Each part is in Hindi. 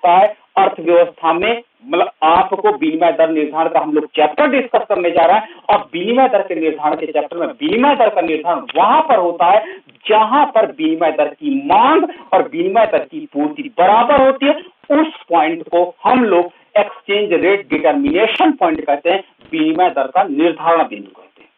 होता है अर्थव्यवस्था में, मतलब आपको विनिमय दर निर्धारण का हम लोग चैप्टर डिस्कस करने जा रहे हैं, और विनिमय दर के निर्धारण के चैप्टर में विनिमय दर का निर्धारण वहां पर होता है जहां पर विनिमय दर की मांग और विनिमय दर की पूर्ति बराबर होती है। उस पॉइंट को हम लोग एक्सचेंज रेट डिटर्मिनेशन पॉइंट कहते हैं, विनिमय दर का निर्धारण बिंदु कहते हैं।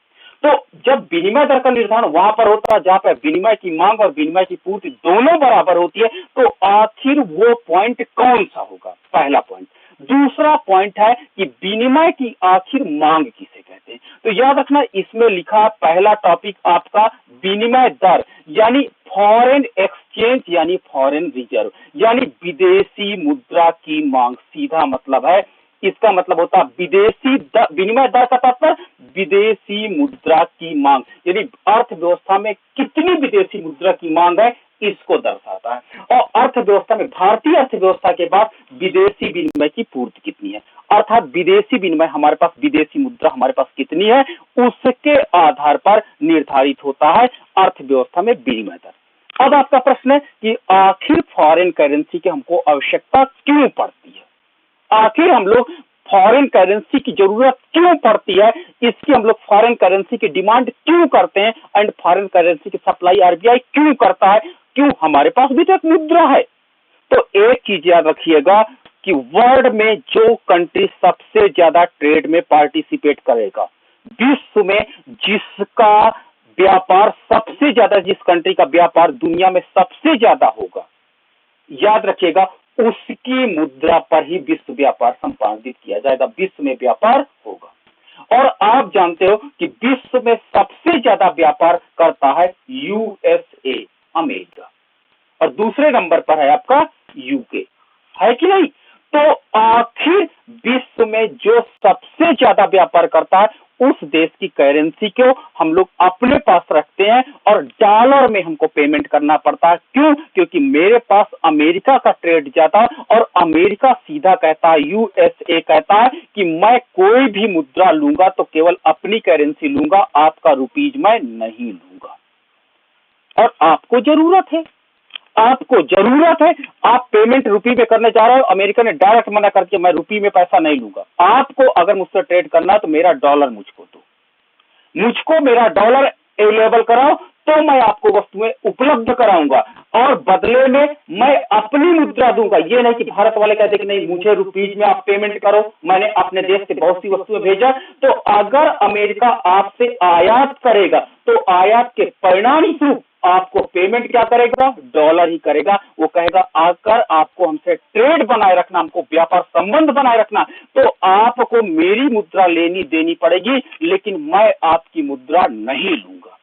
तो जब विनिमय दर का निर्धारण वहां पर होता है जहां पर विनिमय की मांग और विनिमय की पूर्ति दोनों बराबर होती है, तो आखिर वो पॉइंट कौन सा होगा, पहला पॉइंट। दूसरा पॉइंट है कि विनिमय की आखिर मांग किसे कहते हैं। तो याद रखना, इसमें लिखा पहला टॉपिक आपका विनिमय दर यानी फॉरेन एक्सचेंज यानी फॉरेन रिजर्व यानी विदेशी मुद्रा की मांग। सीधा मतलब है, इसका मतलब होता है विदेशी विनिमय दर का तात्पर्य विदेशी मुद्रा की मांग, यानी अर्थव्यवस्था में कितनी विदेशी मुद्रा की मांग है इसको दर्शाता है। और अर्थव्यवस्था में, भारतीय अर्थव्यवस्था के बाद विदेशी विनिमय की पूर्ति कितनी है, अर्थात विदेशी विनिमय हमारे पास, विदेशी मुद्रा हमारे पास कितनी है, उसके आधार पर निर्धारित होता है अर्थव्यवस्था में विनिमय दर। अब आपका प्रश्न है कि आखिर फॉरेन करेंसी की हमको आवश्यकता क्यों पड़ती है, आखिर हम लोग फॉरेन करेंसी की जरूरत क्यों पड़ती है, इसकी हम लोग फॉरेन करेंसी की डिमांड क्यों करते हैं, एंड फॉरेन करेंसी की सप्लाई आरबीआई क्यों करता है, क्यों, हमारे पास भी तो एक मुद्रा है। तो एक चीज याद रखिएगा कि वर्ल्ड में जो कंट्री सबसे ज्यादा ट्रेड में पार्टिसिपेट करेगा, विश्व में जिसका व्यापार सबसे ज्यादा, जिस कंट्री का व्यापार दुनिया में सबसे ज्यादा होगा, याद रखिएगा उसकी मुद्रा पर ही विश्व व्यापार संपादित किया जाएगा, विश्व में व्यापार होगा। और आप जानते हो कि विश्व में सबसे ज्यादा व्यापार करता है यूएसए, अमेरिका, और दूसरे नंबर पर है आपका यूके, है कि नहीं। तो आखिर विश्व में जो सबसे ज्यादा व्यापार करता है उस देश की करेंसी को हम लोग अपने पास रखते हैं और डॉलर में हमको पेमेंट करना पड़ता है। क्यों? क्योंकि मेरे पास अमेरिका का ट्रेड जाता है और अमेरिका सीधा कहता है, यूएसए कहता है कि मैं कोई भी मुद्रा लूंगा तो केवल अपनी करेंसी लूंगा, आपका रुपीज मैं नहीं लूंगा। और आपको जरूरत है, आपको जरूरत है, आप पेमेंट रुपी में करने जा रहे हो, अमेरिका ने डायरेक्ट मना करके मैं रुपी में पैसा नहीं लूंगा, आपको अगर मुझसे ट्रेड करना है तो मेरा डॉलर मुझको दो, मुझको मेरा डॉलर अवेलेबल कराओ तो मैं आपको वस्तुएं उपलब्ध कराऊंगा और बदले में मैं अपनी मुद्रा दूंगा। ये नहीं कि भारत वाले कहते कि नहीं मुझे रुपीज में आप पेमेंट करो, मैंने अपने देश से बहुत सी वस्तुएं भेजा। तो अगर अमेरिका आपसे आयात करेगा तो आयात के परिणाम स्वरूप आपको पेमेंट क्या करेगा, डॉलर ही करेगा। वो कहेगा अगर आपको हमसे ट्रेड बनाए रखना, हमको व्यापार संबंध बनाए रखना, तो आपको मेरी मुद्रा लेनी देनी पड़ेगी, लेकिन मैं आपकी मुद्रा नहीं लूंगा।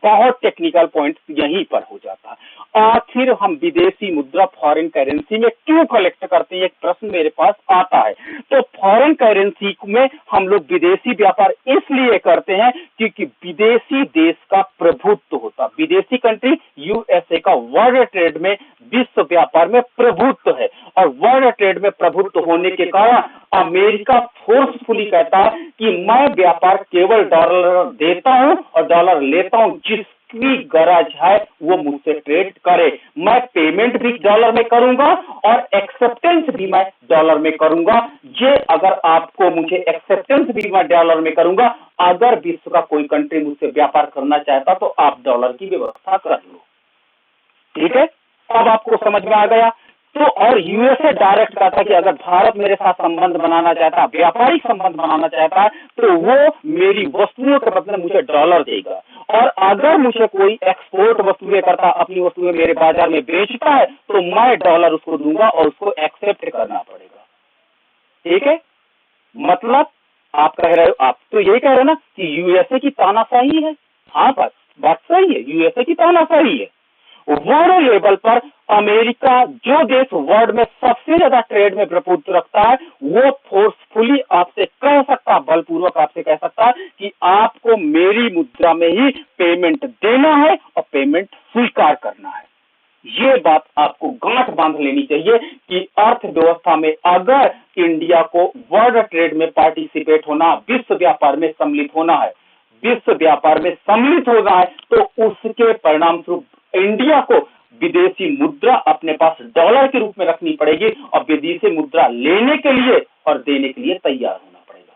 बहुत टेक्निकल पॉइंट यहीं पर हो जाता है। आखिर हम विदेशी मुद्रा फॉरेन करेंसी में क्यों कलेक्ट करते हैं, एक प्रश्न मेरे पास आता है। तो फॉरेन करेंसी में हम लोग विदेशी व्यापार इसलिए करते हैं क्योंकि विदेशी देश का प्रभुत्व होता, विदेशी कंट्री यूएसए का वर्ल्ड ट्रेड में, विश्व व्यापार में प्रभुत्व है। और वर्ल्ड ट्रेड में प्रभुत्व होने के कारण अमेरिका फोर्सफुली कहता है कि मैं व्यापार केवल डॉलर देता हूं और डॉलर लेता हूं, जिसकी गरज है वो मुझसे ट्रेड करे। मैं पेमेंट भी डॉलर में करूंगा और एक्सेप्टेंस भी मैं डॉलर में करूंगा। ये अगर आपको, मुझे एक्सेप्टेंस भी मैं डॉलर में करूंगा, अगर विश्व का कोई कंट्री मुझसे व्यापार करना चाहता तो आप डॉलर की व्यवस्था कर लो। ठीक है, अब आपको समझ में आ गया। तो और यूएसए डायरेक्ट कहता कि अगर भारत मेरे साथ संबंध बनाना चाहता है, व्यापारिक संबंध बनाना चाहता है, तो वो मेरी वस्तुओं के बदले मुझे डॉलर देगा। और अगर मुझे कोई एक्सपोर्ट वस्तुएं करता, अपनी वस्तुएं मेरे बाजार में बेचता है, तो मैं डॉलर उसको दूंगा और उसको एक्सेप्ट करना पड़ेगा। ठीक है, मतलब आप कह रहे हो, आप तो यही कह रहे हो ना कि यूएसए की तानाशाही है। हाँ, बस बात सही है, यूएसए की तानाशाही है। वर्ल्ड लेवल पर अमेरिका, जो देश वर्ल्ड में सबसे ज्यादा ट्रेड में प्रभुत्व रखता है, वो फोर्सफुली आपसे कह सकता, बलपूर्वक आपसे कह सकता है कि आपको मेरी मुद्रा में ही पेमेंट देना है और पेमेंट स्वीकार करना है। ये बात आपको गांठ बांध लेनी चाहिए कि अर्थव्यवस्था में अगर इंडिया को वर्ल्ड ट्रेड में पार्टिसिपेट होना, विश्व व्यापार में सम्मिलित होना है, विश्व व्यापार में सम्मिलित होना है, तो उसके परिणाम स्वरूप इंडिया को विदेशी मुद्रा अपने पास डॉलर के रूप में रखनी पड़ेगी और विदेशी मुद्रा लेने के लिए और देने के लिए तैयार होना पड़ेगा।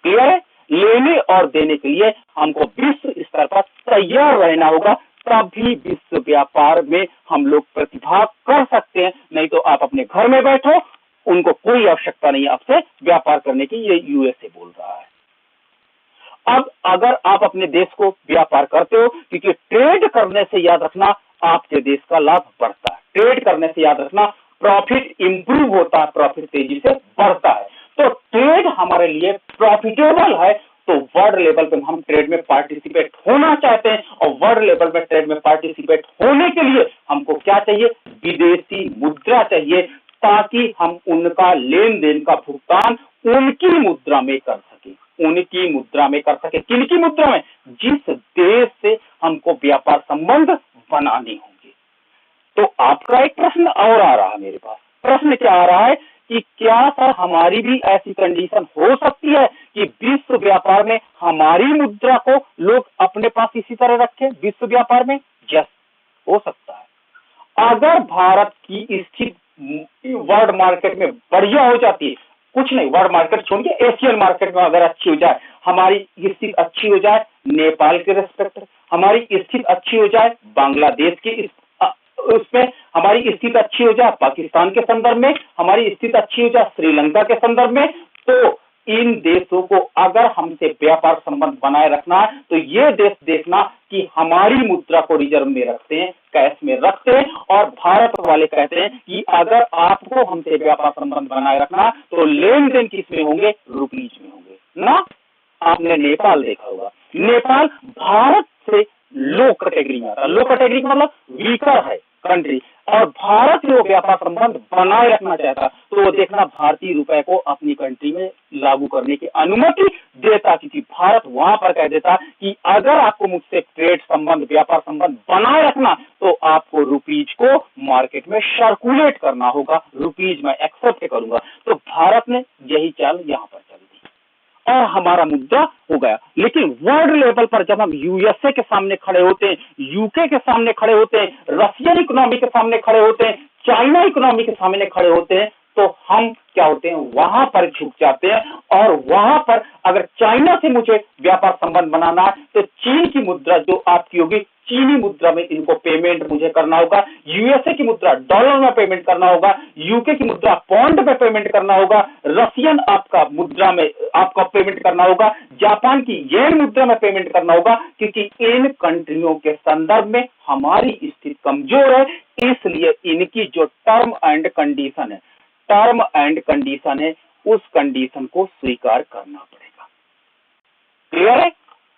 क्लियर है? लेने और देने के लिए हमको विश्व स्तर पर तैयार रहना होगा, तभी विश्व व्यापार में हम लोग प्रतिभाग कर सकते हैं। नहीं तो आप अपने घर में बैठो, उनको कोई आवश्यकता नहीं है आपसे व्यापार करने की, ये यूएसए बोल रहा है। अब अगर आप अपने देश को व्यापार करते हो, क्योंकि ट्रेड करने से याद रखना आपके देश का लाभ बढ़ता है, ट्रेड करने से याद रखना प्रॉफिट इंप्रूव होता है, प्रॉफिट तेजी से बढ़ता है। तो ट्रेड हमारे लिए प्रॉफिटेबल है, तो वर्ल्ड लेवल पे हम ट्रेड में पार्टिसिपेट होना चाहते हैं और वर्ल्ड लेवल में ट्रेड में पार्टिसिपेट होने के लिए हमको क्या चाहिए? विदेशी मुद्रा चाहिए, ताकि हम उनका लेन देन का भुगतान उनकी मुद्रा में कर सके, उनकी मुद्रा में कर सके। किनकी मुद्रा में? जिस देश से हमको व्यापार संबंध बनाने होंगे। तो आपका एक प्रश्न और आ रहा है मेरे पास। प्रश्न क्या आ रहा है कि क्या सर हमारी भी ऐसी कंडीशन हो सकती है कि विश्व व्यापार में हमारी मुद्रा को लोग अपने पास इसी तरह रखें विश्व व्यापार में? यस, हो सकता है। अगर भारत की स्थिति वर्ल्ड मार्केट में बढ़िया हो जाती है, कुछ नहीं, वर्ल्ड मार्केट छोड़िए, एशियन मार्केट में अगर अच्छी हो जाए, हमारी स्थिति अच्छी हो जाए नेपाल के रेस्पेक्ट, हमारी स्थिति अच्छी हो जाए बांग्लादेश की उसमें, हमारी स्थिति अच्छी हो जाए पाकिस्तान के संदर्भ में, हमारी स्थिति अच्छी हो जाए श्रीलंका के संदर्भ में, तो इन देशों को अगर हमसे व्यापार संबंध बनाए रखना है तो ये देश देखना कि हमारी मुद्रा को रिजर्व में रखते हैं, कैश में रखते हैं। और भारत वाले कहते हैं कि अगर आपको हमसे व्यापार संबंध बनाए रखना तो लेन देन किस में होंगे? रुपीज में होंगे ना। आपने नेपाल देखा होगा, नेपाल भारत से लो कैटेगरी में आता है, लो कैटेगरी का मतलब वीकर है कंट्री, और भारत जो व्यापार संबंध बनाए रखना चाहता तो वो देखना भारतीय रुपए को अपनी कंट्री में लागू करने की अनुमति देता, क्योंकि भारत वहां पर कह देता कि अगर आपको मुझसे ट्रेड संबंध व्यापार संबंध बनाए रखना तो आपको रुपीज को मार्केट में सर्कुलेट करना होगा, रुपीज में एक्सेप्ट करूंगा। तो भारत ने यही चाल यहां पर चल दी और हमारा मुद्दा हो गया। लेकिन वर्ल्ड लेवल पर जब हम यूएसए के सामने खड़े होते हैं, यूके के सामने खड़े होते हैं, रशियन इकोनॉमी के सामने खड़े होते हैं, चाइना इकोनॉमी के सामने खड़े होते हैं, तो हम क्या होते हैं? वहां पर झुक जाते हैं। और वहां पर अगर चाइना से मुझे व्यापार संबंध बनाना है तो चीन की मुद्रा जो आपकी होगी, चीनी मुद्रा में इनको पेमेंट मुझे करना होगा, यूएसए की मुद्रा डॉलर में पेमेंट करना होगा, यूके की मुद्रा पौंड में पेमेंट करना होगा, रशियन आपका मुद्रा में आपका पेमेंट करना होगा, जापान की येन मुद्रा में पेमेंट करना होगा, क्योंकि इन कंट्रियों के संदर्भ में हमारी स्थिति कमजोर है। इसलिए इनकी जो टर्म एंड कंडीशन है, टर्म एंड कंडीशन है, उस कंडीशन को स्वीकार करना पड़ेगा। क्लियर है?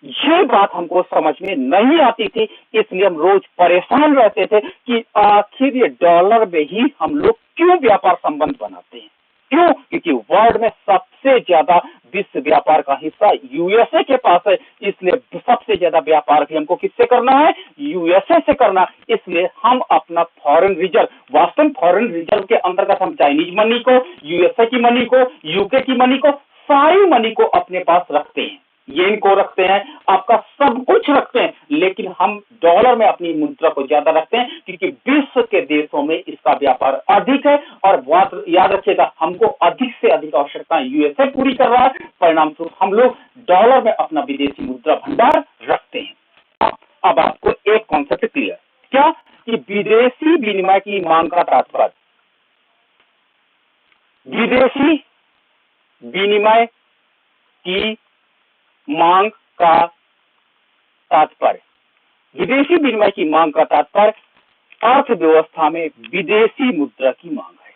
ये बात हमको समझ में नहीं आती थी, इसलिए हम रोज परेशान रहते थे कि आखिर ये डॉलर में ही हम लोग क्यों व्यापार संबंध बनाते हैं। क्यों? क्योंकि वर्ल्ड में सबसे ज्यादा विश्व व्यापार का हिस्सा यूएसए के पास है, इसलिए सबसे ज्यादा व्यापार भी हमको किससे करना है? यूएसए से करना। इसलिए हम अपना फॉरेन रिजर्व, वास्तव में फॉरेन रिजर्व के अंतर्गत हम चाइनीज मनी को, यूएसए की मनी को, यूके की मनी को, सारी मनी को अपने पास रखते हैं, येन को रखते हैं, आपका सब कुछ रखते हैं, लेकिन हम डॉलर में अपनी मुद्रा को ज्यादा रखते हैं, क्योंकि विश्व के देशों में इसका व्यापार अधिक है। और याद रखिएगा, हमको अधिक से अधिक आवश्यकताएं यूएसए पूरी कर रहा है, परिणाम स्वरूप हम लोग डॉलर में अपना विदेशी मुद्रा भंडार रखते हैं। अब आपको एक कॉन्सेप्ट क्लियर, क्या कि विदेशी विनिमय की मांग का तात्पर्य, विदेशी विनिमय की मांग का तात्पर्य, विदेशी विनिमय की मांग का तात्पर्य अर्थव्यवस्था में विदेशी मुद्रा की मांग है।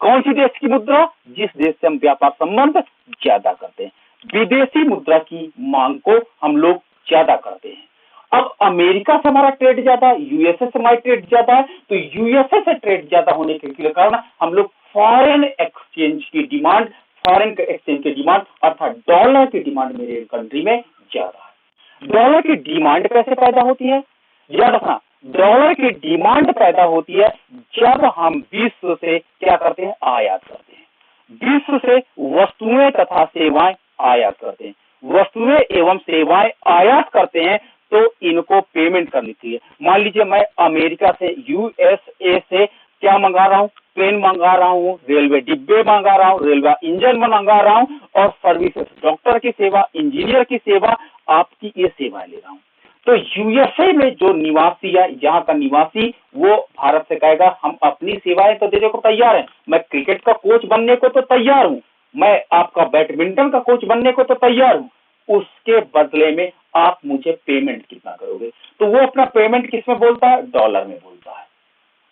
कौन सी देश की मुद्रा? जिस देश से हम व्यापार संबंध ज्यादा करते हैं, विदेशी मुद्रा की मांग को हम लोग ज्यादा करते हैं। अब अमेरिका से हमारा ट्रेड ज्यादा, यूएसए से हमारा ट्रेड ज्यादा है, तो यूएसए से ट्रेड ज्यादा होने के कारण हम लोग फॉरेन एक्सचेंज की डिमांड, फॉरेन एक्सचेंज की डिमांड अर्थात डॉलर की डिमांड मेरे कंट्री में ज्यादा है। डॉलर की डिमांड कैसे पैदा होती है? याद रखना, डॉलर की डिमांड पैदा होती है जब हम विश्व से क्या करते हैं? आयात करते हैं। विश्व से वस्तुएं तथा सेवाएं आयात करते हैं, वस्तुएं एवं सेवाएं आयात करते हैं, तो इनको पेमेंट करनी चाहिए। मान लीजिए मैं अमेरिका से, यूएसए से क्या मंगा रहा हूँ, पेन मंगा रहा हूँ, रेलवे डिब्बे मंगा रहा हूँ, रेलवे इंजन मंगा रहा हूँ और सर्विसेज, डॉक्टर की सेवा, इंजीनियर की सेवा, आपकी ये सेवाएं ले रहा हूँ। तो यूएसए में जो निवासी है, यहाँ का निवासी, वो भारत से कहेगा हम अपनी सेवाएं तो देने को तैयार हैं, मैं क्रिकेट का कोच बनने को तो तैयार हूँ, मैं आपका बैडमिंटन का कोच बनने को तो तैयार हूँ, उसके बदले में आप मुझे पेमेंट कितना करोगे? तो वो अपना पेमेंट किस में बोलता है? डॉलर में बोलता है।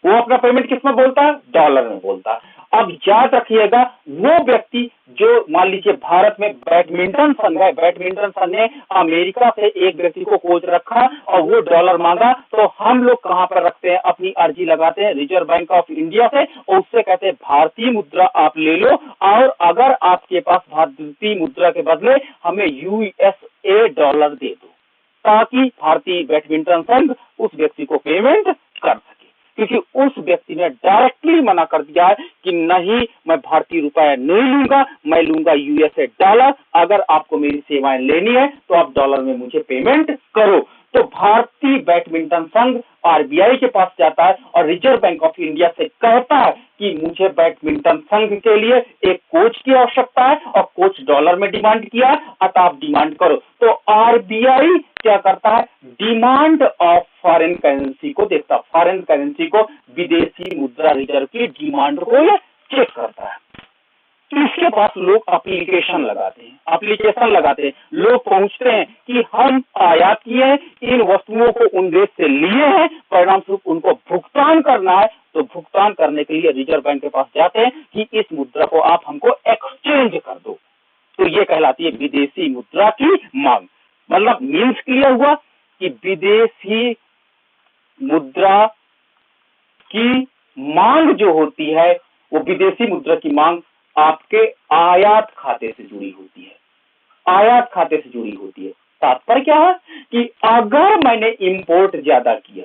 वो अपना पेमेंट किस में बोलता है? डॉलर में बोलता है। अब याद रखिएगा, वो व्यक्ति जो मान लीजिए भारत में बैडमिंटन संघ है, बैडमिंटन संघ ने अमेरिका से एक व्यक्ति को कोच रखा और वो डॉलर मांगा, तो हम लोग कहां पर रखते हैं? अपनी अर्जी लगाते हैं रिजर्व बैंक ऑफ इंडिया से और उससे कहते हैं भारतीय मुद्रा आप ले लो, और अगर आपके पास भारतीय मुद्रा के बदले हमें यूएसए डॉलर दे दो, ताकि भारतीय बैडमिंटन संघ उस व्यक्ति को पेमेंट कर सके। क्योंकि उस व्यक्ति ने डायरेक्टली मना कर दिया है कि नहीं, मैं भारतीय रुपया नहीं लूंगा, मैं लूंगा यूएसए डॉलर, अगर आपको मेरी सेवाएं लेनी है तो आप डॉलर में मुझे पेमेंट करो। तो भारतीय बैडमिंटन संघ आरबीआई के पास जाता है और रिजर्व बैंक ऑफ इंडिया से कहता है कि मुझे बैडमिंटन संघ के लिए एक कोच की आवश्यकता है और कोच डॉलर में डिमांड किया, अतः आप डिमांड करो। तो आरबीआई क्या करता है? डिमांड ऑफ फॉरेन करेंसी को देखता है, फॉरेन करेंसी को, विदेशी मुद्रा रिजर्व की डिमांड को ये चेक करता है। इसके पास लोग एप्लीकेशन लगाते हैं, लोग पहुंचते हैं कि हम आयात किए हैं, इन वस्तुओं को उन देश से लिए हैं, परिणाम स्वरूप उनको भुगतान करना है, तो भुगतान करने के लिए रिजर्व बैंक के पास जाते हैं कि इस मुद्रा को आप हमको एक्सचेंज कर दो। तो ये कहलाती है विदेशी मुद्रा की मांग। मतलब मीन्स क्लियर हुआ कि विदेशी मुद्रा की मांग जो होती है, वो विदेशी मुद्रा की मांग आपके आयात खाते से जुड़ी होती है, आयात खाते से जुड़ी होती है। तात्पर्य क्या है कि अगर मैंने इंपोर्ट ज्यादा किया,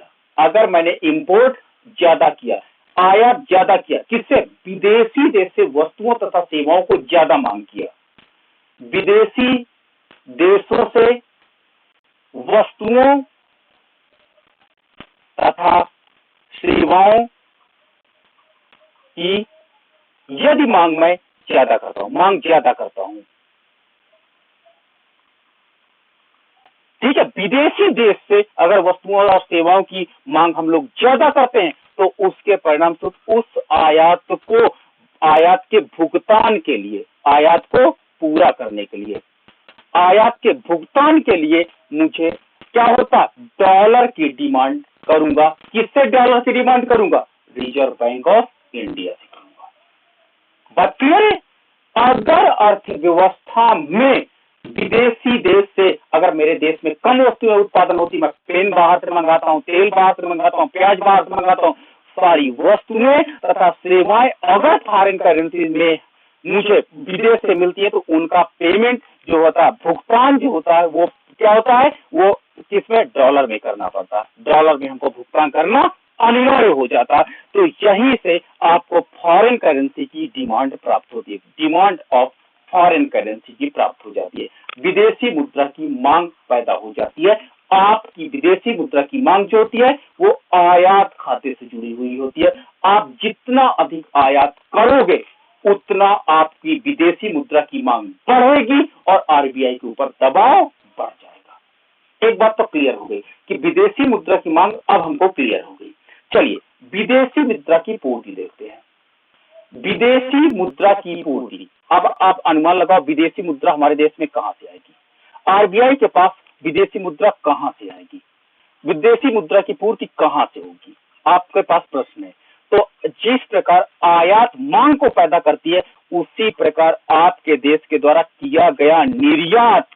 आयात ज्यादा किया, किससे? विदेशी देश से वस्तुओं तथा सेवाओं को ज्यादा मांग किया, विदेशी देशों से वस्तुओं तथा सेवाओं की यदि मांग मैं ज्यादा करता हूं, ठीक है, विदेशी देश से अगर वस्तुओं और सेवाओं की मांग हम लोग ज्यादा करते हैं, तो उसके परिणाम स्वरूप उस आयात के भुगतान के लिए, आयात को पूरा करने के लिए, आयात के भुगतान के लिए मुझे क्या होता? डॉलर की डिमांड करूंगा। किससे डॉलर की डिमांड करूंगा? रिजर्व बैंक ऑफ इंडिया से करूंगा। बात क्लियर है? अगर अर्थव्यवस्था में विदेशी देश से, अगर मेरे देश में कम वस्तुएं उत्पादन होती, मैं पेन बाहर से मंगाता हूं, तेल बाहर से मंगाता हूं, प्याज बाहर से मंगाता हूं, सारी वस्तुएं तथा सेवाएं अगर फॉरेन करेंसी में मुझे विदेश से मिलती है, तो उनका पेमेंट जो होता है, भुगतान जो होता है, वो क्या होता है? वो किसमें? डॉलर में करना पड़ता है। डॉलर में हमको भुगतान करना अनिवार्य हो जाता है। तो यहीं से आपको फॉरेन करेंसी की डिमांड प्राप्त होती है, डिमांड ऑफ फॉरेन करेंसी की प्राप्त हो जाती है, विदेशी मुद्रा की मांग पैदा हो जाती है। आपकी विदेशी मुद्रा की मांग जो होती है, वो आयात खाते से जुड़ी हुई होती है। आप जितना अधिक आयात करोगे, उतना आपकी विदेशी मुद्रा की मांग बढ़ेगी और आरबीआई के ऊपर दबाव बढ़ जाएगा। एक बात तो क्लियर हो गई कि विदेशी मुद्रा की मांग अब हमको क्लियर हो गई। चलिए विदेशी मुद्रा की पूर्ति देखते हैं। विदेशी मुद्रा की पूर्ति, अब आप अनुमान लगाओ विदेशी मुद्रा हमारे देश में कहां से आएगी? आरबीआई के पास विदेशी मुद्रा कहां से आएगी? विदेशी मुद्रा की पूर्ति कहां से होगी? आपके पास प्रश्न है। तो जिस प्रकार आयात मांग को पैदा करती है, उसी प्रकार आपके देश के द्वारा किया गया निर्यात,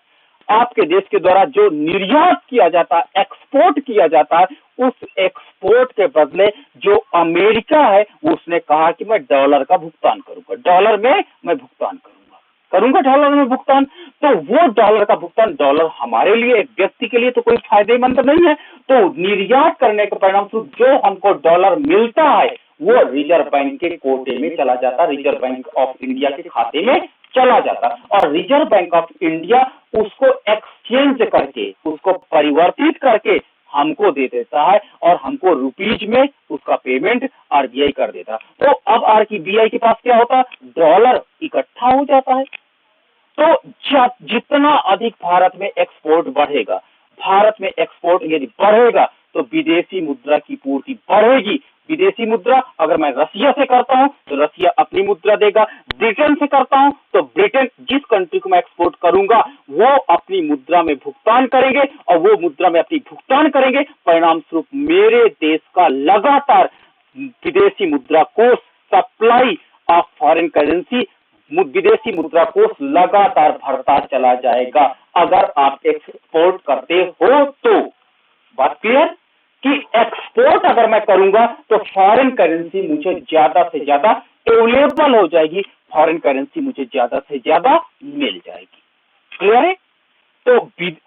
आपके देश के द्वारा जो निर्यात किया जाता है, एक्सपोर्ट किया जाता है, उस एक्सपोर्ट के बदले जो अमेरिका है, उसने कहा कि मैं डॉलर का भुगतान करूंगा, डॉलर में मैं भुगतान करूंगा डॉलर में भुगतान। तो वो डॉलर का भुगतान, डॉलर हमारे लिए, एक व्यक्ति के लिए तो कोई फायदेमंद नहीं है। तो निर्यात करने के परिणाम स्वरूप जो हमको डॉलर मिलता है, वो रिजर्व बैंक के कोटे में चला जाता है, रिजर्व बैंक ऑफ इंडिया के खाते में चला जाता और रिजर्व बैंक ऑफ इंडिया उसको एक्सचेंज करके, उसको परिवर्तित करके हमको दे देता है और हमको रुपीज में उसका पेमेंट आरबीआई कर देता। तो अब आरबीआई के पास क्या होता है, डॉलर इकट्ठा हो जाता है। तो जितना अधिक भारत में एक्सपोर्ट बढ़ेगा, भारत में एक्सपोर्ट यदि बढ़ेगा तो विदेशी मुद्रा की पूर्ति बढ़ेगी। विदेशी मुद्रा अगर मैं रसिया से करता हूं तो रसिया अपनी मुद्रा देगा, ब्रिटेन से करता हूं तो ब्रिटेन जिस कंट्री को मैं एक्सपोर्ट करूंगा वो अपनी मुद्रा में भुगतान करेंगे और वो मुद्रा में अपनी भुगतान करेंगे, परिणाम स्वरूप मेरे देश का लगातार विदेशी मुद्रा कोष, सप्लाई ऑफ फॉरेन करेंसी, विदेशी मुद्रा कोष लगातार बढ़ता चला जाएगा अगर आप एक्सपोर्ट करते हो तो। बात क्लियर कि एक्सपोर्ट अगर मैं करूंगा तो फॉरेन करेंसी मुझे ज्यादा से ज्यादा अवेलेबल हो जाएगी, फॉरेन करेंसी मुझे ज्यादा से ज्यादा मिल जाएगी। क्लियर है? तो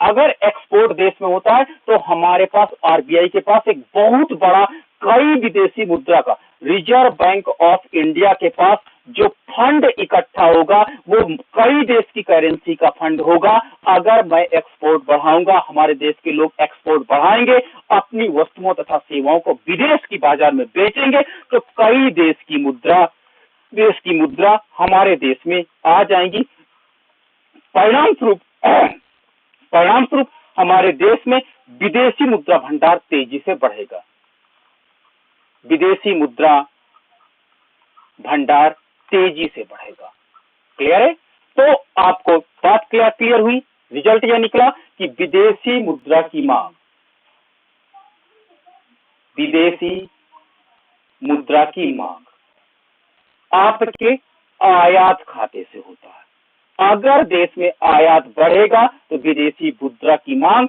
अगर एक्सपोर्ट देश में होता है तो हमारे पास आरबीआई के पास एक बहुत बड़ा कई विदेशी मुद्रा का, रिजर्व बैंक ऑफ इंडिया के पास जो फंड इकट्ठा होगा वो कई देश की करेंसी का फंड होगा। अगर मैं एक्सपोर्ट बढ़ाऊंगा, हमारे देश के लोग एक्सपोर्ट बढ़ाएंगे, अपनी वस्तुओं तथा सेवाओं को विदेश की बाजार में बेचेंगे तो कई देश की मुद्रा हमारे देश में आ जाएंगी। परिणाम स्वरूप हमारे देश में विदेशी मुद्रा भंडार तेजी से बढ़ेगा। विदेशी मुद्रा भंडार तेजी से बढ़ेगा। क्लियर है? तो आपको बात क्लियर हुई। रिजल्ट यह निकला कि विदेशी मुद्रा की मांग, विदेशी मुद्रा की मांग आपके आयात खाते से होता है। अगर देश में आयात बढ़ेगा तो विदेशी मुद्रा की मांग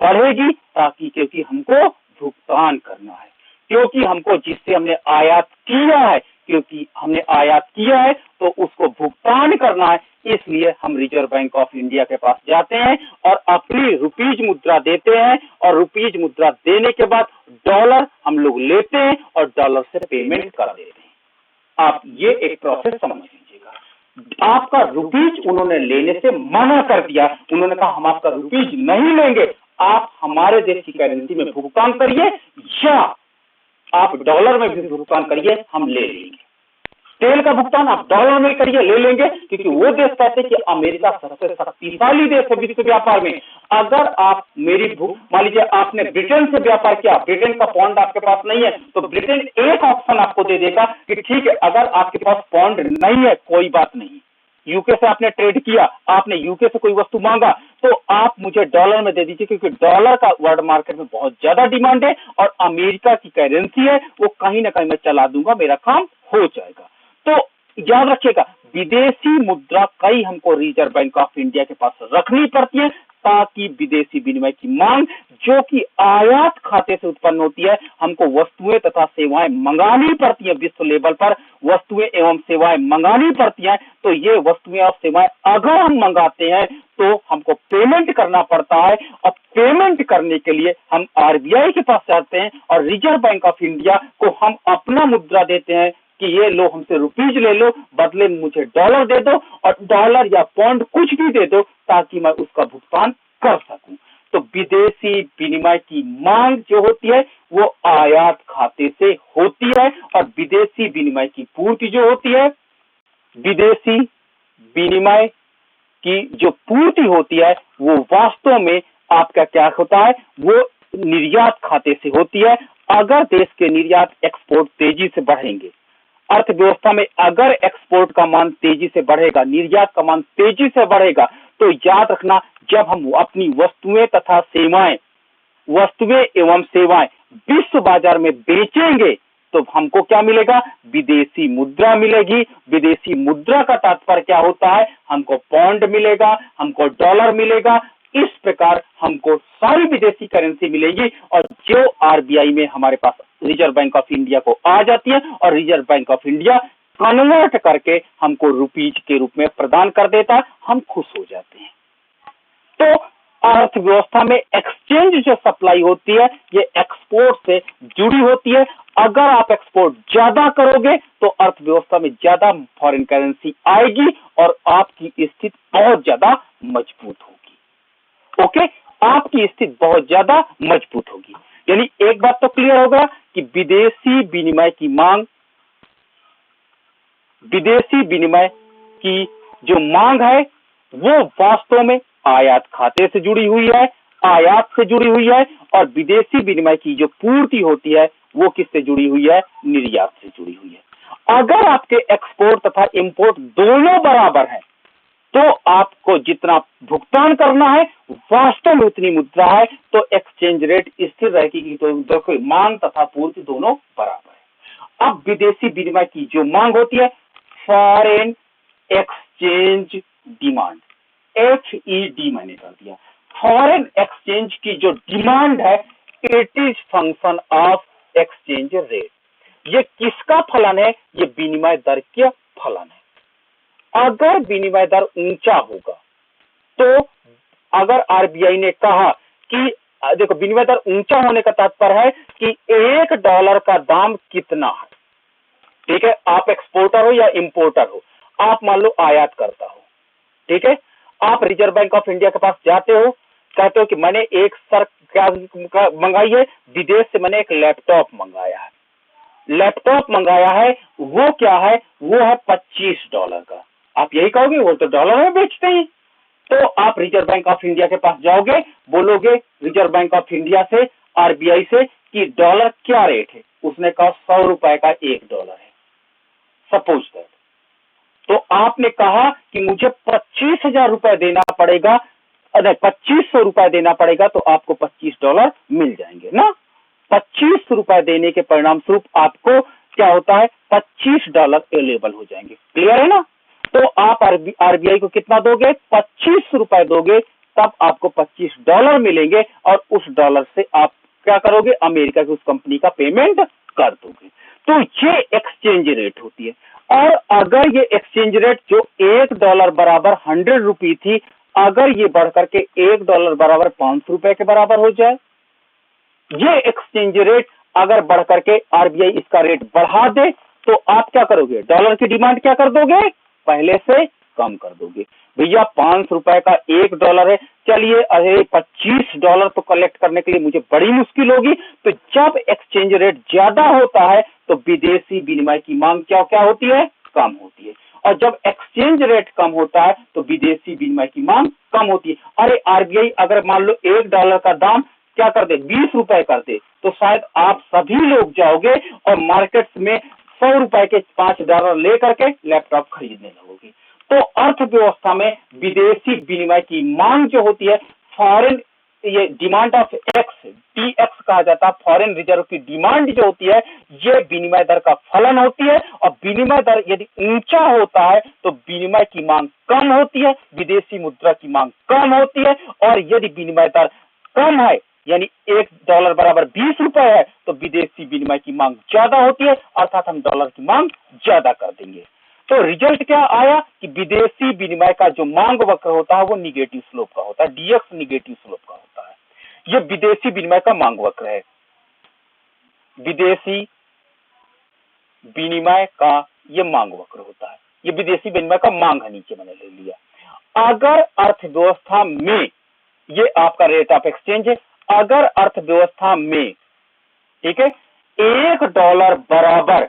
बढ़ेगी, ताकि क्योंकि हमको भुगतान करना है, क्योंकि हमको जिससे हमने आयात किया है, क्योंकि हमने आयात किया है तो उसको भुगतान करना है। इसलिए हम रिजर्व बैंक ऑफ इंडिया के पास जाते हैं और अपनी रुपीज मुद्रा देते हैं और रुपीज मुद्रा देने के बाद डॉलर हम लोग लेते हैं और डॉलर से पेमेंट कर देते हैं। आप ये एक प्रोसेस समझ लीजिएगा। आपका रुपीज उन्होंने लेने से मना कर दिया, उन्होंने कहा हम आपका रुपीज नहीं लेंगे, आप हमारे देश की करेंसी में भुगतान करिए या आप डॉलर में भी भुगतान करिए, हम ले लेंगे। तेल का भुगतान आप डॉलर में करिए, ले लेंगे, क्योंकि वो देश कहते हैं कि अमेरिका सबसे शक्तिशाली देश है विश्व व्यापार में। अगर आप मान लीजिए आपने ब्रिटेन से व्यापार किया, ब्रिटेन का पौंड आपके पास नहीं है, तो ब्रिटेन एक ऑप्शन आपको दे देगा कि ठीक है, अगर आपके पास पौंड नहीं है कोई बात नहीं, यूके से आपने ट्रेड किया, आपने यूके से कोई वस्तु मांगा तो आप मुझे डॉलर में दे दीजिए, क्योंकि डॉलर का वर्ल्ड मार्केट में बहुत ज्यादा डिमांड है और अमेरिका की करेंसी है, वो कहीं ना कहीं मैं चला दूंगा, मेरा काम हो जाएगा। तो याद रखिएगा, विदेशी मुद्रा कई हमको रिजर्व बैंक ऑफ इंडिया के पास रखनी पड़ती है, ताकि विदेशी विनिमय की मांग जो कि आयात खाते से उत्पन्न होती है, हमको वस्तुएं तथा सेवाएं मंगानी पड़ती है, विश्व लेवल पर वस्तुएं एवं सेवाएं मंगानी पड़ती हैं। तो ये वस्तुएं और सेवाएं अगर हम मंगाते हैं तो हमको पेमेंट करना पड़ता है और पेमेंट करने के लिए हम आरबीआई के पास जाते हैं और रिजर्व बैंक ऑफ इंडिया को हम अपना मुद्रा देते हैं कि ये लो, हमसे रुपीज ले लो, बदले में मुझे डॉलर दे दो और डॉलर या पौंड कुछ भी दे दो ताकि मैं उसका भुगतान कर सकूं। तो विदेशी विनिमय की मांग जो होती है वो आयात खाते से होती है और विदेशी विनिमय की पूर्ति जो होती है, विदेशी विनिमय की जो पूर्ति होती है वो वास्तव में आपका क्या होता है, वो निर्यात खाते से होती है। अगर देश के निर्यात एक्सपोर्ट तेजी से बढ़ेंगे, अर्थव्यवस्था में अगर एक्सपोर्ट का मान तेजी से बढ़ेगा, निर्यात का मान तेजी से बढ़ेगा, तो याद रखना, जब हम अपनी वस्तुएं एवं सेवाएं विश्व बाजार में बेचेंगे तो हमको क्या मिलेगा, विदेशी मुद्रा मिलेगी। विदेशी मुद्रा का तात्पर्य क्या होता है, हमको पौंड मिलेगा, हमको डॉलर मिलेगा, इस प्रकार हमको सारी विदेशी करेंसी मिलेगी और जो आरबीआई में हमारे पास रिजर्व बैंक ऑफ इंडिया को आ जाती है और reserve bank of India convert करके हमको रुपीज के रूप में प्रदान कर देता है, हम खुश हो जाते हैं। तो अर्थव्यवस्था में एक्सचेंज जो सप्लाई होती है ये एक्सपोर्ट से जुड़ी होती है। अगर आप एक्सपोर्ट ज्यादा करोगे तो अर्थव्यवस्था में ज्यादा फॉरेन करेंसी आएगी और आपकी स्थिति बहुत ज्यादा मजबूत होगी। ओके, आपकी स्थिति बहुत ज्यादा मजबूत होगी। यानी एक बात तो क्लियर होगा कि विदेशी विनिमय की मांग, विदेशी विनिमय की जो मांग है वो वास्तव में आयात खाते से जुड़ी हुई है, आयात से जुड़ी हुई है, और विदेशी विनिमय की जो पूर्ति होती है वो किससे जुड़ी हुई है? निर्यात से जुड़ी हुई है। अगर आपके एक्सपोर्ट तथा इंपोर्ट दोनों बराबर हैं तो आपको जितना भुगतान करना है वास्तव में उतनी मुद्रा है, तो एक्सचेंज रेट स्थिर रहेगी। तो देखो, मांग तथा पूर्ति दोनों बराबर है। अब विदेशी विनिमय की जो मांग होती है, फॉरेन एक्सचेंज डिमांड, FED मैंने कर दिया। फॉरेन एक्सचेंज की जो डिमांड है, it is function of exchange rate. ये किसका फलन है? ये विनिमय दर का फलन है। अगर विनिमय दर ऊंचा होगा तो, अगर आरबीआई ने कहा कि देखो, विनिमय दर ऊंचा होने का तात्पर्य है कि $1 का दाम कितना है। ठीक है, आप एक्सपोर्टर हो या इंपोर्टर हो, आप मान लो आयात करता हो, ठीक है, आप रिजर्व बैंक ऑफ इंडिया के पास जाते हो, कहते हो कि मैंने एक सर क्या मंगाई है, विदेश से मैंने एक लैपटॉप मंगाया है, लैपटॉप मंगाया है, वो क्या है? वो है $25 का। आप यही कहोगे, वो तो डॉलर में बेचते हैं। तो आप रिजर्व बैंक ऑफ इंडिया के पास जाओगे, बोलोगे रिजर्व बैंक ऑफ इंडिया से, आरबीआई से, कि डॉलर क्या रेट है? उसने कहा $100 का $1 है, सपोज दैट। तो आपने कहा कि मुझे 25,000 रुपए देना पड़ेगा, अरे 2500 रुपए देना पड़ेगा, तो आपको $25 मिल जाएंगे ना। 25 रुपए देने के परिणाम स्वरूप आपको क्या होता है? $25 अवेलेबल हो जाएंगे। क्लियर है ना? तो आप आरबीआई को कितना दोगे? 25 रुपए दोगे, तब आपको $25 मिलेंगे, और उस डॉलर से आप क्या करोगे? अमेरिका की उस कंपनी का पेमेंट कर दोगे। तो ये एक्सचेंज रेट होती है। और अगर ये एक्सचेंज रेट जो $1 बराबर 100 रुपये थी, अगर ये बढ़कर के $1 बराबर 500 रुपए के बराबर हो जाए, ये एक्सचेंज रेट अगर बढ़कर के आरबीआई इसका रेट बढ़ा दे, तो आप क्या करोगे? डॉलर की डिमांड क्या कर दोगे? पहले से कम कर दोगे। भैया 500 रुपए का $1 है, चलिए अरे $25 तो कलेक्ट करने के लिए मुझे बड़ी मुश्किल होगी। तो जब एक्सचेंज रेट ज्यादा होता है तो विदेशी विनिमय की मांग क्या क्या होती है? कम होती है। और जब एक्सचेंज रेट कम होता है तो विदेशी विनिमय की मांग कम होती है। अरे आरबीआई अगर मान लो $1 का दाम क्या कर दे? 20 रुपए कर दे, तो शायद आप सभी लोग जाओगे और मार्केट में $100 के $5 लेकर के लैपटॉप खरीदने लगोगे। तो अर्थव्यवस्था में विदेशी विनिमय की मांग जो होती है, फॉरेन, ये डिमांड ऑफ एक्स, DX कहा जाता है, फॉरेन रिजर्व की डिमांड जो होती है, ये विनिमय दर का फलन होती है। और विनिमय दर यदि ऊंचा होता है तो विनिमय की मांग कम होती है, विदेशी मुद्रा की मांग कम होती है। और यदि विनिमय दर कम है, यानी $1 बराबर 20 रुपए है, तो विदेशी विनिमय की मांग ज्यादा होती है, अर्थात हम डॉलर की मांग ज्यादा कर देंगे। तो रिजल्ट क्या आया कि विदेशी विनिमय का जो मांग वक्र होता है वो निगेटिव स्लोप का होता है, DX निगेटिव स्लोप का होता है। ये विदेशी विनिमय का मांग वक्र है। विदेशी विनिमय का ये मांग वक्र होता है, ये विदेशी विनिमय का मांग है, नीचे मैंने ले लिया। अगर अर्थव्यवस्था में, ये आपका रेट ऑफ एक्सचेंज है, अगर अर्थव्यवस्था में, ठीक है, $1 बराबर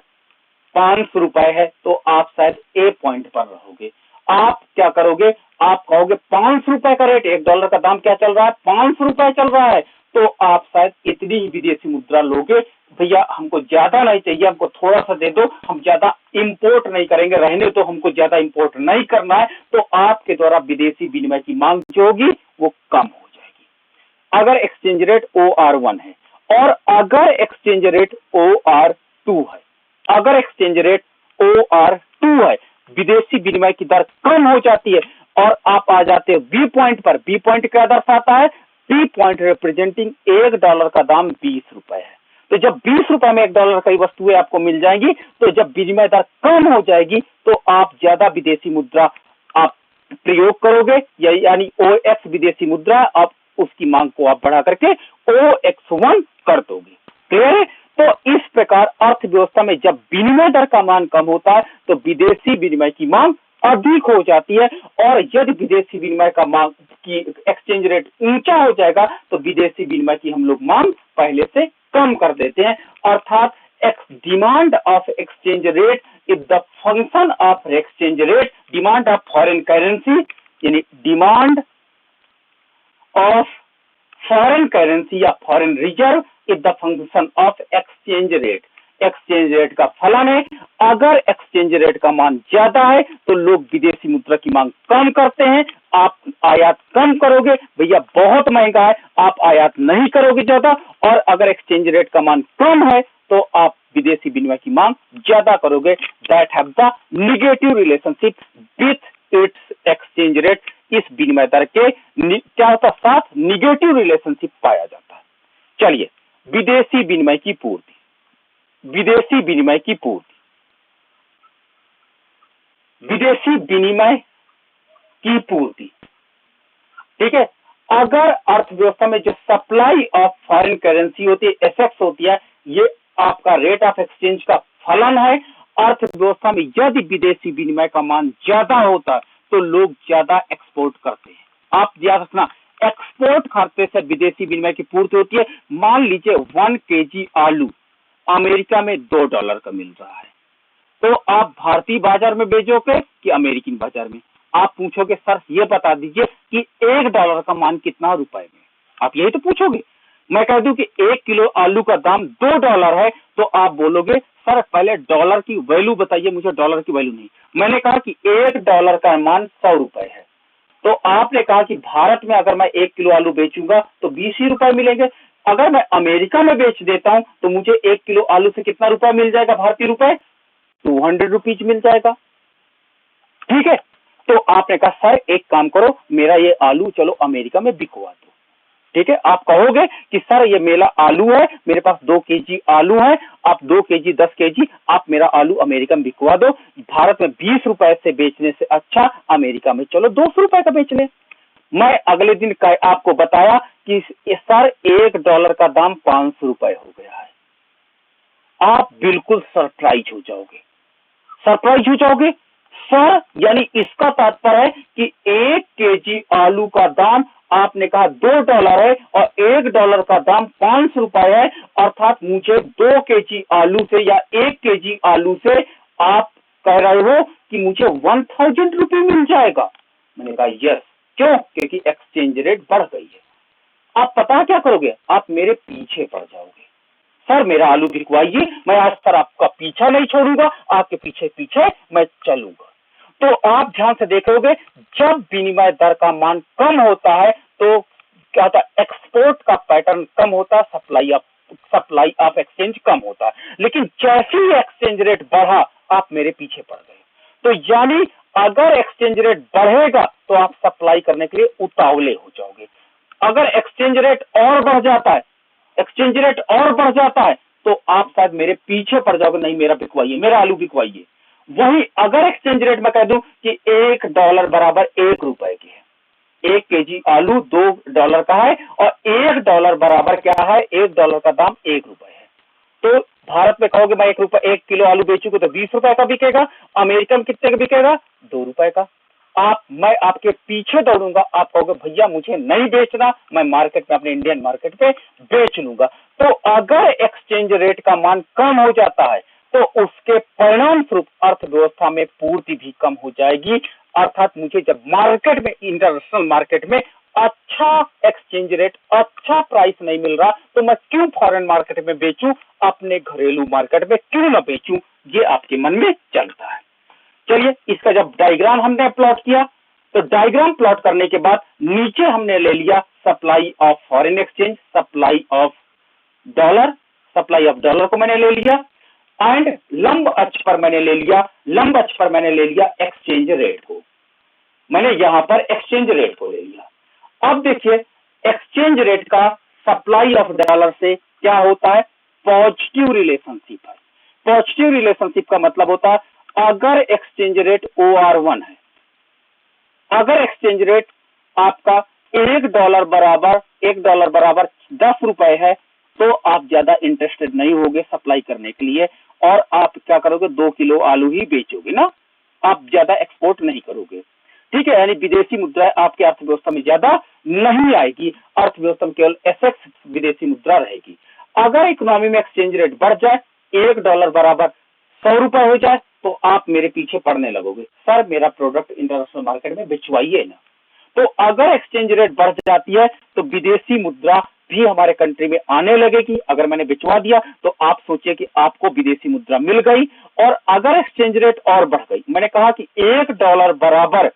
500 रुपए है, तो आप शायद ए पॉइंट पर रहोगे। आप क्या करोगे? आप कहोगे 500 रुपए का रेट, $1 का दाम क्या चल रहा है? 500 रुपए चल रहा है, तो आप शायद इतनी ही विदेशी मुद्रा लोगे। भैया हमको ज्यादा नहीं चाहिए, हमको थोड़ा सा दे दो, हम ज्यादा इंपोर्ट नहीं करेंगे, रहने तो हमको ज्यादा इंपोर्ट नहीं करना है। तो आपके द्वारा विदेशी विनिमय की मांग जो होगी वो कम हो जाएगी। अगर एक्सचेंज रेट OR1 है, और अगर एक्सचेंज रेट OR2 है, अगर एक्सचेंज रेट OR2 है, विदेशी विनिमय की दर कम हो जाती है, और आप आ जाते हैं बी पॉइंट पर। बी पॉइंट क्या दर्शाता है? बी पॉइंट रिप्रेजेंटिंग $1 का दाम 20 रुपए है। तो जब 20 रुपए में $1 की वस्तुएं आपको मिल जाएंगी, तो जब विनिमय दर कम हो जाएगी तो आप ज्यादा विदेशी मुद्रा आप प्रयोग करोगे, यानी OX विदेशी मुद्रा, आप उसकी मांग को आप बढ़ा करके OX1 कर दोगे। क्लियर है? तो इस प्रकार अर्थव्यवस्था में जब विनिमय दर का मान कम होता है तो विदेशी विनिमय की मांग अधिक हो जाती है, और यदि विदेशी विनिमय का मांग की एक्सचेंज रेट ऊंचा हो जाएगा तो विदेशी विनिमय की हम लोग मांग पहले से कम कर देते हैं। अर्थात demand of exchange rate is the function of exchange rate, demand of foreign currency यानी डिमांड ऑफ फॉरेन करेंसी या foreign reserve is the function of exchange rate. Exchange rate का फलन है। अगर एक्सचेंज रेट का मान ज्यादा है तो लोग विदेशी मुद्रा की मांग कम करते हैं। आप आयात कम करोगे, भैया बहुत महंगा है, आप आयात नहीं करोगे ज्यादा, और अगर एक्सचेंज रेट का मान कम है तो आप विदेशी विनिमय की मांग ज्यादा करोगे। That have the negative relationship with its exchange rate. इस विनिमय दर के क्या होता है, साथ निगेटिव रिलेशनशिप पाया जाता है। चलिए, विदेशी विनिमय की पूर्ति, विदेशी विनिमय की पूर्ति, विदेशी विनिमय की पूर्ति, ठीक है। अगर अर्थव्यवस्था में जो सप्लाई ऑफ फॉरेन करेंसी होती है, एसेट्स होती है, ये आपका रेट ऑफ एक्सचेंज का फलन है। अर्थव्यवस्था में यदि विदेशी विनिमय का मान ज्यादा होता है तो लोग ज्यादा एक्सपोर्ट करते हैं। आप याद रखना, एक्सपोर्ट करते से विदेशी विनिमय की पूर्ति होती है। मान लीजिए 1 kg आलू अमेरिका में $2 का मिल रहा है, तो आप भारतीय बाजार में बेचोगे कि अमेरिकन बाजार में? आप पूछोगे सर ये बता दीजिए कि $1 का मान कितना रुपए में, आप यही तो पूछोगे। मैं कह दूं कि 1 किलो आलू का दाम $2 है, तो आप बोलोगे सर पहले डॉलर की वैल्यू बताइए, मुझे डॉलर की वैल्यू नहीं। मैंने कहा कि $1 का मान ₹100 है, तो आपने कहा कि भारत में अगर मैं 1 किलो आलू बेचूंगा तो 20 ही रुपए मिलेंगे। अगर मैं अमेरिका में बेच देता हूं तो मुझे 1 किलो आलू से कितना रुपए मिल जाएगा, भारतीय रुपए? 200 रुपीज मिल जाएगा, ठीक है। तो आपने कहा सर एक काम करो, मेरा ये आलू चलो अमेरिका में बिकवा दो, ठीक है। आप कहोगे कि सर ये मेरा आलू है, मेरे पास 2 kg आलू है, आप 2 kg 10 kg आप मेरा आलू अमेरिका में बिकवा दो। भारत में 20 रुपए से बेचने से अच्छा अमेरिका में चलो 200 रुपए का बेच ले। मैं अगले दिन आपको बताया कि सर $1 का दाम 500 रुपए हो गया है। आप बिल्कुल सरप्राइज हो जाओगे, सरप्राइज हो जाओगे सर, यानी इसका तात्पर्य है कि 1 kg आलू का दाम आपने कहा $2 है और $1 का दाम 500 रुपए है, अर्थात मुझे 2 kg आलू से या 1 kg आलू से आप कह रहे हो कि मुझे 1000 रुपये मिल जाएगा। मैंने कहा यस, क्यों? क्योंकि एक्सचेंज रेट बढ़ गई है। आप पता क्या करोगे, आप मेरे पीछे पड़ जाओगे, सर मेरा आलू बिकवाइए, मैं आज तक आपका पीछा नहीं छोड़ूंगा, आपके पीछे पीछे मैं चलूंगा। तो आप ध्यान से देखोगे, जब विनिमय दर का मान कम होता है तो क्या होता है, एक्सपोर्ट का पैटर्न कम होता है, सप्लाई ऑफ एक्सचेंज कम होता है। लेकिन जैसे ही एक्सचेंज रेट बढ़ा आप मेरे पीछे पड़ गए। तो यानी अगर एक्सचेंज रेट बढ़ेगा तो आप सप्लाई करने के लिए उतावले हो जाओगे। अगर एक्सचेंज रेट और बढ़ जाता है, एक्सचेंज रेट और बढ़ जाता है तो आप शायद मेरे पीछे पड़ जाओगे, नहीं मेरा बिकवाइए, मेरा आलू बिकवाइए। वही अगर एक्सचेंज रेट में कह दूं कि $1 बराबर ₹1 की है, 1 kg आलू $2 का है और $1 बराबर क्या है, $1 का दाम ₹1 है, तो भारत में कहोगे मैं 1 किलो आलू बेचूंगा तो 20 रुपए का बिकेगा, अमेरिका में कितने का बिकेगा, $2 का। मैं आपके पीछे दौड़ूंगा, आप कहोगे भैया मुझे नहीं बेचना, मैं मार्केट में अपने इंडियन मार्केट पे बेच लूंगा। तो अगर एक्सचेंज रेट का मान कम हो जाता है तो उसके परिणाम स्वरूप अर्थव्यवस्था में पूर्ति भी कम हो जाएगी। अर्थात मुझे जब मार्केट में, इंटरनेशनल मार्केट में अच्छा एक्सचेंज रेट, अच्छा प्राइस नहीं मिल रहा तो मैं क्यों फॉरेन मार्केट में बेचूं, अपने घरेलू मार्केट में क्यों ना बेचूं, ये आपके मन में चलता है। चलिए, इसका जब डायग्राम हमने प्लॉट किया तो डायग्राम प्लॉट करने के बाद नीचे हमने ले लिया supply of foreign exchange, supply of dollar को मैंने ले लिया, एंड लंब अक्ष पर मैंने ले लिया एक्सचेंज रेट को। मैंने यहां पर एक्सचेंज रेट को ले लिया। अब देखिए एक्सचेंज रेट का सप्लाई ऑफ डॉलर से क्या होता है, पॉजिटिव रिलेशनशिप है। पॉजिटिव रिलेशनशिप का मतलब होता है अगर एक्सचेंज रेट OR1 है, अगर एक्सचेंज रेट आपका $1 बराबर $10 रुपए है तो आप ज्यादा इंटरेस्टेड नहीं होगे सप्लाई करने के लिए, और आप क्या करोगे, 2 किलो आलू ही बेचोगे ना, आप ज्यादा एक्सपोर्ट नहीं करोगे। ठीक है, यानी विदेशी मुद्रा आपके अर्थव्यवस्था में ज्यादा नहीं आएगी, अर्थव्यवस्था में केवल एफएक्स विदेशी मुद्रा रहेगी। अगर इकोनॉमी में एक्सचेंज रेट बढ़ जाए, $1 बराबर 100 रुपए हो जाए, तो आप मेरे पीछे पड़ने लगोगे, सर मेरा प्रोडक्ट इंटरनेशनल मार्केट में बिचवाइए ना। तो अगर एक्सचेंज रेट बढ़ जाती है तो विदेशी मुद्रा भी हमारे कंट्री में आने लगेगी। अगर मैंने बिचवा दिया तो आप सोचिए कि आपको विदेशी मुद्रा मिल गई। और अगर एक्सचेंज रेट और बढ़ गई, मैंने कहा कि $1 बराबर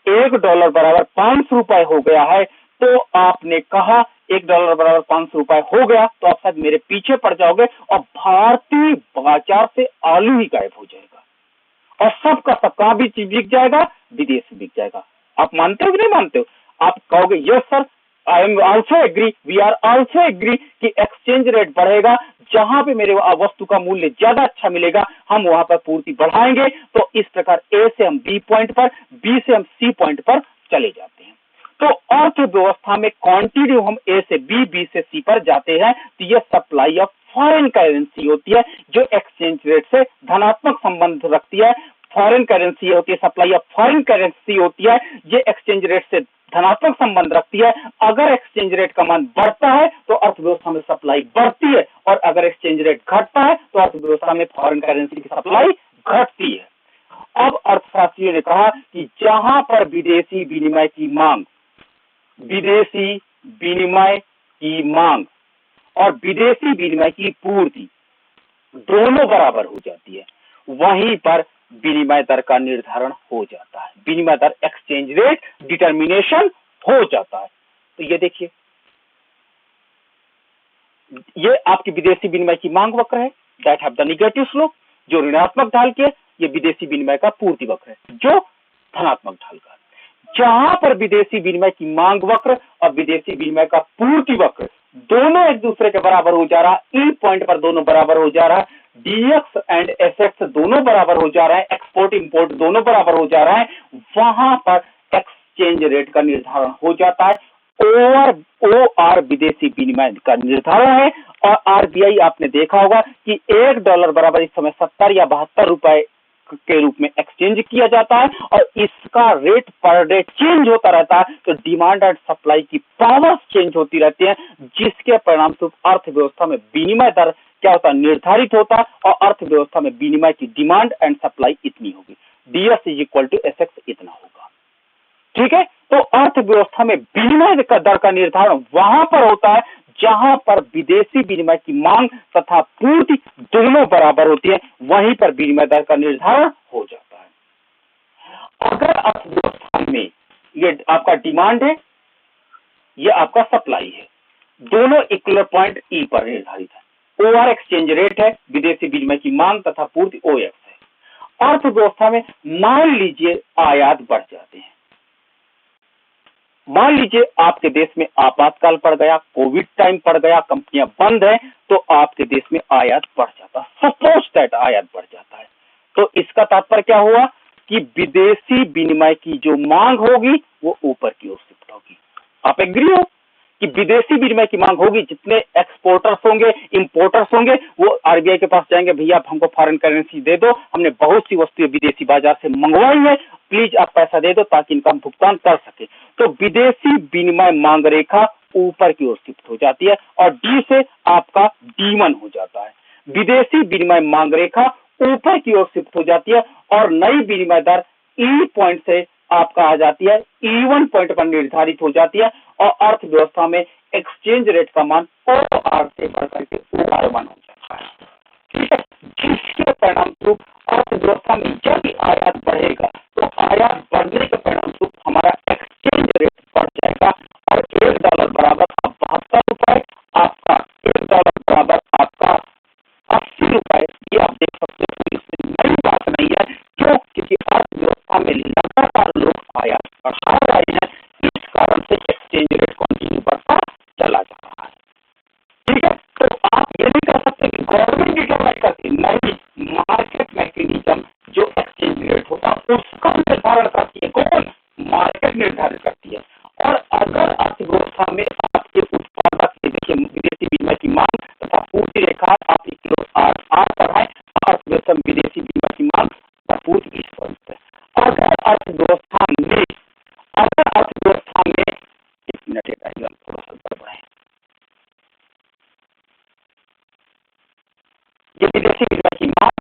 $500 रुपए हो गया है, तो आपने कहा $1 बराबर 500 रुपए हो गया, तो आप शायद मेरे पीछे पड़ जाओगे और भारतीय बाजार से आलू ही गायब हो जाएगा और सबका सब कहां भी चीज बिक जाएगा, विदेश में बिक जाएगा। आप मानते हो कि नहीं मानते हो? आप कहोगे yes sir, I am also agree, we are also agree कि एक्सचेंज रेट बढ़ेगा, जहां पे मेरे वस्तु का मूल्य ज्यादा अच्छा मिलेगा हम वहां पर पूर्ति बढ़ाएंगे। तो इस प्रकार ए से हम बी पॉइंट पर, बी से हम सी पॉइंट पर चले जाते हैं। तो अर्थव्यवस्था में कंटिन्यू हम ए से बी, बी से सी पर जाते हैं। तो यह सप्लाई ऑफ फॉरेन करेंसी होती है जो एक्सचेंज रेट से धनात्मक संबंध रखती है। फॉरेन करेंसी होती है, सप्लाई ऑफ फॉरेन करेंसी होती है, ये एक्सचेंज रेट से धनात्मक संबंध रखती है। अगर एक्सचेंज रेट का मान बढ़ता है तो अर्थव्यवस्था में सप्लाई बढ़ती है, और अगर एक्सचेंज रेट घटता है तो अर्थव्यवस्था में फॉरेन करेंसी की सप्लाई घटती है। अब अर्थशास्त्रियों ने कहा कि जहां पर विदेशी विनिमय की मांग और विदेशी विनिमय की पूर्ति दोनों बराबर हो जाती है, वहीं पर विनिमय दर का निर्धारण हो जाता है, विनिमय दर एक्सचेंज रेट डिटर्मिनेशन हो जाता है। तो ये देखिए, ये आपकी विदेशी विनिमय की मांग वक्र है, that have the negative slope, जो ऋणात्मक ढाल की है। ये विदेशी विनिमय का पूर्ति वक्र है जो धनात्मक ढाल का है। जहां पर विदेशी विनिमय की मांग वक्र और विदेशी विनिमय का पूर्ति वक्र दोनों एक दूसरे के बराबर हो जा रहा है, ई पॉइंट पर दोनों बराबर हो जा रहा है, डीएक्स एंड एसएक्स दोनों बराबर हो जा रहा है, एक्सपोर्ट इंपोर्ट दोनों बराबर हो जा रहा है, वहां पर एक्सचेंज रेट का निर्धारण हो जाता है। OR विदेशी विनिमय का निर्धारण है। और आरबीआई आपने देखा होगा कि $1 बराबर इस समय 70 या 72 रुपए के रूप में एक्सचेंज किया जाता है, और इसका रेट पर डे चेंज होता रहता है। तो डिमांड एंड सप्लाई की पावर्स चेंज होती रहती है, जिसके परिणाम स्वरूप अर्थव्यवस्था में विनिमय दर क्या होता है, निर्धारित होता है, और अर्थव्यवस्था में विनिमय की डिमांड एंड सप्लाई इतनी होगी, DS is equal to SX इतना होगा। ठीक है, तो अर्थव्यवस्था में विनिमय दर का निर्धारण वहां पर होता है जहां पर विदेशी विनिमय की मांग तथा पूर्ति दोनों बराबर होती है, वहीं पर विनिमय दर का निर्धारण हो जाता है। अगर अर्थव्यवस्था में ये आपका डिमांड है, ये आपका सप्लाई है, दोनों इक्वल पॉइंट ई पर निर्धारित है। ओआर एक्सचेंज रेट है, विदेशी विनिमय की मांग तथा पूर्ति ओएक्स है। अर्थव्यवस्था में मान लीजिए आयात बढ़ जाते हैं, मान लीजिए आपके देश में आपातकाल पड़ गया, कोविड टाइम पड़ गया, कंपनियां बंद है, तो आपके देश में आयात बढ़ जाता है, सपोज दैट आयात बढ़ जाता है। तो इसका तात्पर्य क्या हुआ कि विदेशी विनिमय की जो मांग होगी वो ऊपर की ओर शिफ्ट होगी। आप एग्री हो कि विदेशी विनिमय की मांग होगी, जितने एक्सपोर्टर्स होंगे, इंपोर्टर्स होंगे, वो आरबीआई के पास जाएंगे, भैया हमको फॉरेन करेंसी दे दो, हमने बहुत सी वस्तुएं विदेशी बाजार से मंगवाई है, प्लीज आप पैसा दे दो ताकि इनका हम भुगतान कर सके। तो विदेशी विनिमय मांग रेखा ऊपर की ओर शिफ्ट हो जाती है, और डी से आपका D1 हो जाता है। विदेशी विनिमय मांग रेखा ऊपर की ओर शिफ्ट हो जाती है, और नई विनिमय दर ई पॉइंट से आपका आ जाती है, E1 पॉइंट पर निर्धारित हो जाती है, और अर्थव्यवस्था में एक्सचेंज रेट का मान OR से बढ़कर के OR1 हो जाता है। ठीक है, जिसके परिणाम स्वरूप अर्थव्यवस्था में जब भी आयात बढ़ेगा तो आयात बढ़ने के परिणाम स्वरूप हमारा एक्सचेंज रेट बढ़ जाएगा, और $1 बराबर 72 रुपए, आपका $1 बराबर आपका 80 रुपए। ये आप देख सकते हो, इसमें नई बात नहीं है, क्यों? क्योंकि अर्थव्यवस्था में लगातार लोग आयात बढ़ा रहे हैं, इस कारण से एक्सचेंज रेट कंटिन्यू बढ़ता चला जा रहा है। ठीक है, तो आप ये नहीं कर सकते कि गवर्नमेंट डिटरमाइन करती, नहीं, मार्केट मैकेनिज्म जो एक्सचेंज रेट होता है उसका निर्धारण करती है। कौन? मार्केट निर्धारित करती है। और अगर अर्थव्यवस्था में आपके उत्पादक, देखिए विदेशी विनिमय की मांग अर्थव्यवस्था में, अगर अर्थव्यवस्था में, एक मिनट थोड़ा सा गड़बड़ है, ये विदेशी विनिमय की मांग,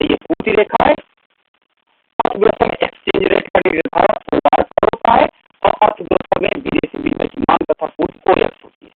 ये पूर्ति रेखा है। अर्थव्यवस्था में एक्सचेंज रेट का निर्धारण पर होता है और अर्थव्यवस्था में विदेशी विनिमय की मांग तथा पूर्ति कोरियस होती है।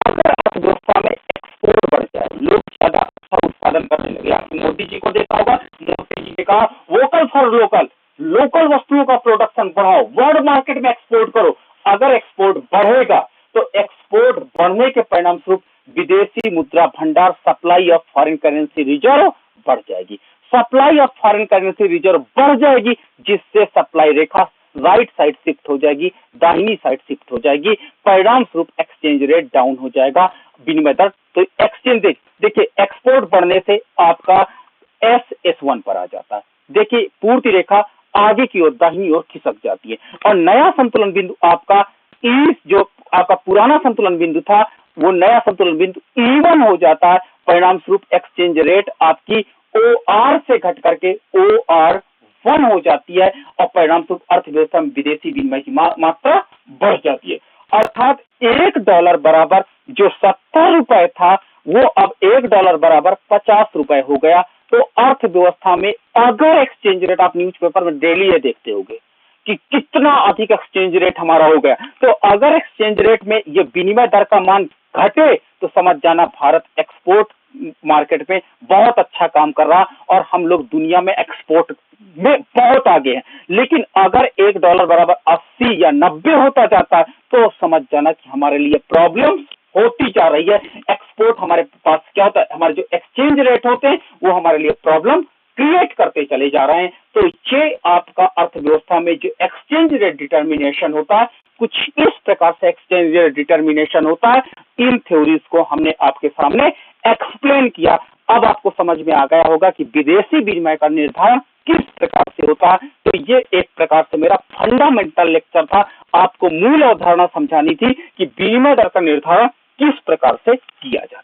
अगर अर्थव्यवस्था में एक्सपोर्ट बढ़ जाए, लोग ज्यादा अच्छा उत्पादन करने लगे, आपने मोदी जी को देखा होगा, मोदी जी ने कहा वोकल फॉर लोकल, लोकल वस्तुओं का प्रोडक्शन बढ़ाओ, वर्ल्ड मार्केट में एक्सपोर्ट करो। अगर एक्सपोर्ट बढ़ेगा तो एक्सपोर्ट बढ़ने के परिणाम स्वरूप विदेशी मुद्रा भंडार, supply of foreign currency reserve बढ़ जाएगी। Supply of foreign currency reserve बढ़ जाएगी, जिससे सप्लाई रेखा राइट साइड शिफ्ट हो जाएगी, दाहिनी साइड शिफ्ट हो जाएगी, परिणाम स्वरूप एक्सचेंज रेट डाउन हो जाएगा, विनिमय दर। तो एक्सचेंज रेट देखिए, एक्सपोर्ट बढ़ने से आपका S1 पर आ जाता है। देखिए पूर्ति रेखा आगे की ओर दाहिनी ओर खिसक जाती है और नया संतुलन बिंदु आपका जो आपका पुराना संतुलन बिंदु था, वो नया संतुलन बिंदु E1 हो जाता है। परिणाम स्वरूप एक्सचेंज रेट आपकी OR से घट करके OR1 हो जाती है और परिणाम स्वरूप अर्थव्यवस्था में विदेशी विनिमय की मात्रा बढ़ जाती है। अर्थात $1 बराबर जो 70 रुपए था, वो अब $1 बराबर 50 रुपए हो गया। तो अर्थव्यवस्था में अगर एक्सचेंज रेट, आप न्यूज़पेपर में डेली ये देखते होंगे कि कितना अधिक एक्सचेंज रेट हमारा हो गया, तो अगर एक्सचेंज रेट में ये विनिमय दर का मान घटे तो समझ जाना भारत एक्सपोर्ट मार्केट में बहुत अच्छा काम कर रहा और हम लोग दुनिया में एक्सपोर्ट में बहुत आगे हैं। लेकिन अगर $1 बराबर 80 या 90 होता जाता है तो समझ जाना कि हमारे लिए प्रॉब्लम होती जा रही है। एक्सपोर्ट हमारे पास क्या होता है, हमारे जो एक्सचेंज रेट होते हैं वो हमारे लिए प्रॉब्लम क्रिएट करते चले जा रहे हैं। तो ये आपका अर्थव्यवस्था में जो एक्सचेंज रेट डिटर्मिनेशन होता है, कुछ इस प्रकार से एक्सचेंज रेट डिटर्मिनेशन होता है। इन थ्योरीज को हमने आपके सामने एक्सप्लेन किया। अब आपको समझ में आ गया होगा कि विदेशी विनिमय का निर्धारण किस प्रकार से होता है। तो ये एक प्रकार से मेरा फंडामेंटल लेक्चर था, आपको मूल अवधारणा समझानी थी कि विनिमय दर का निर्धारण किस प्रकार से किया जाता है।